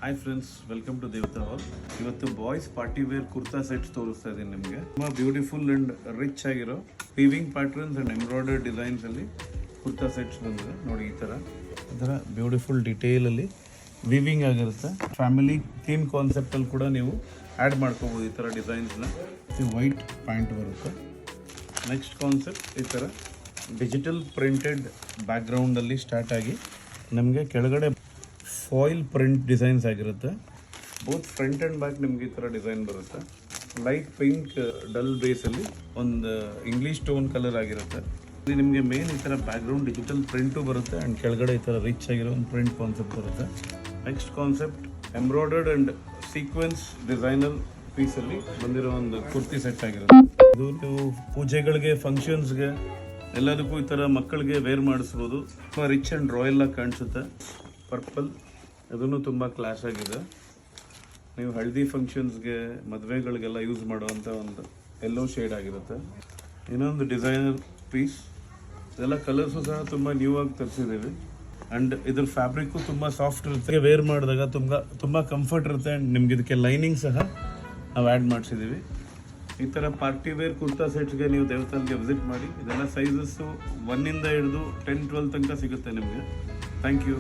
Hi friends, welcome to Devata hall. ಇವತ್ತು boys party wear kurta sets ತೋರಿಸ್ತಾ ಇದ್ದೀನಿ ನಿಮಗೆ. ತುಂಬ ಬ್ಯೂಟಿಫುಲ್ ಆ್ಯಂಡ್ ರಿಚ್ ಆಗಿರೋ ವೀವಿಂಗ್ ಪ್ಯಾಟರ್ನ್ಸ್ ಆ್ಯಂಡ್ ಎಂಬ್ರಾಯ್ಡರ್ಡ್ ಡಿಸೈನ್ಸಲ್ಲಿ ಕುರ್ತಾ ಸೆಟ್ಸ್ ಬಂದಿದೆ ನೋಡಿ. ಈ ಥರ ಬ್ಯೂಟಿಫುಲ್ ಡಿಟೇಲಲ್ಲಿ ವೀವಿಂಗ್ ಆಗಿರುತ್ತೆ. ಫ್ಯಾಮಿಲಿ ಥೀಮ್ ಕಾನ್ಸೆಪ್ಟಲ್ಲಿ ಕೂಡ ನೀವು ಆ್ಯಡ್ ಮಾಡ್ಕೋಬೋದು ಈ ಥರ ಡಿಸೈನ್ಸ್ನ. ವೈಟ್ ಪ್ಯಾಂಟ್ ಬರುತ್ತೆ. ನೆಕ್ಸ್ಟ್ ಕಾನ್ಸೆಪ್ಟ್ ಈ ಥರ ಡಿಜಿಟಲ್ ಪ್ರಿಂಟೆಡ್ ಬ್ಯಾಕ್ಗ್ರೌಂಡಲ್ಲಿ ಸ್ಟಾರ್ಟ್ ಆಗಿ ನಮಗೆ ಕೆಳಗಡೆ ಫಾಯಿಲ್ ಪ್ರಿಂಟ್ ಡಿಸೈನ್ಸ್ ಆಗಿರುತ್ತೆ. ಬೋತ್ ಫ್ರಂಟ್ ಆ್ಯಂಡ್ ಬ್ಯಾಕ್ ನಿಮಗೆ ಈ ಥರ ಡಿಸೈನ್ ಬರುತ್ತೆ. ಲೈಟ್ ಪಿಂಕ್ ಡಲ್ ಬೇಸಲ್ಲಿ ಒಂದು ಇಂಗ್ಲೀಷ್ ಟೋನ್ ಕಲರ್ ಆಗಿರುತ್ತೆ. ಇದು ನಿಮಗೆ ಮೇನ್ ಈ ಥರ ಬ್ಯಾಕ್ಗ್ರೌಂಡ್ ಡಿಜಿಟಲ್ ಪ್ರಿಂಟು ಬರುತ್ತೆ ಆ್ಯಂಡ್ ಕೆಳಗಡೆ ಈ ಥರ ರಿಚ್ ಆಗಿರೋ ಒಂದು ಪ್ರಿಂಟ್ ಕಾನ್ಸೆಪ್ಟ್ ಬರುತ್ತೆ. Next concept embroidered and sequence designer ಪೀಸಲ್ಲಿ ಬಂದಿರೋ ಒಂದು ಕುರ್ತಿ ಸೆಟ್ ಆಗಿರುತ್ತೆ. ಇದು ನೀವು ಪೂಜೆಗಳಿಗೆ, ಫಂಕ್ಷನ್ಸ್ಗೆ ಎಲ್ಲದಕ್ಕೂ ಈ ಥರ ಮಕ್ಕಳಿಗೆ ವೇರ್ ಮಾಡಿಸ್ಬೋದು. ತುಂಬ ರಿಚ್ ಆ್ಯಂಡ್ ರಾಯಲ್ ಆಗಿ ಕಾಣಿಸುತ್ತೆ. ಪರ್ಪಲ್ ಅದನ್ನು ತುಂಬ ಕ್ಲಾಸ್ ಆಗಿದೆ. ನೀವು ಹಳದಿ ಫಂಕ್ಷನ್ಸ್ಗೆ, ಮದುವೆಗಳಿಗೆಲ್ಲ ಯೂಸ್ ಮಾಡುವಂಥ ಒಂದು ಎಲ್ಲೋ ಶೇಡ್ ಆಗಿರುತ್ತೆ. ಇನ್ನೊಂದು ಡಿಸೈನರ್ ಪೀಸ್. ಇದೆಲ್ಲ ಕಲರ್ಸು ಸಹ ತುಂಬ ನ್ಯೂ ಆಗಿ ತರಿಸಿದ್ದೀವಿ ಆ್ಯಂಡ್ ಇದ್ರ ಫ್ಯಾಬ್ರಿಕ್ಕು ತುಂಬ ಸಾಫ್ಟ್ ಇರುತ್ತೆ. ವೇರ್ ಮಾಡಿದಾಗ ತುಂಬ ಕಂಫರ್ಟ್ ಇರುತ್ತೆ ಆ್ಯಂಡ್ ನಿಮ್ಗೆ ಇದಕ್ಕೆ ಲೈನಿಂಗ್ ಸಹ ನಾವು ಆ್ಯಡ್ ಮಾಡಿಸಿದ್ದೀವಿ. ಈ ಥರ ಪಾರ್ಟಿ ವೇರ್ ಕುರ್ತಾ ಸೆಟ್ಸ್ಗೆ ನೀವು ದೇವಸ್ಥಾನಕ್ಕೆ ವಿಸಿಟ್ ಮಾಡಿ. ಇದೆಲ್ಲ ಸೈಜಸ್ಸು 1 ಇಂದ ಹಿಡಿದು 10-12 ತನಕ ಸಿಗುತ್ತೆ ನಿಮಗೆ. Thank you.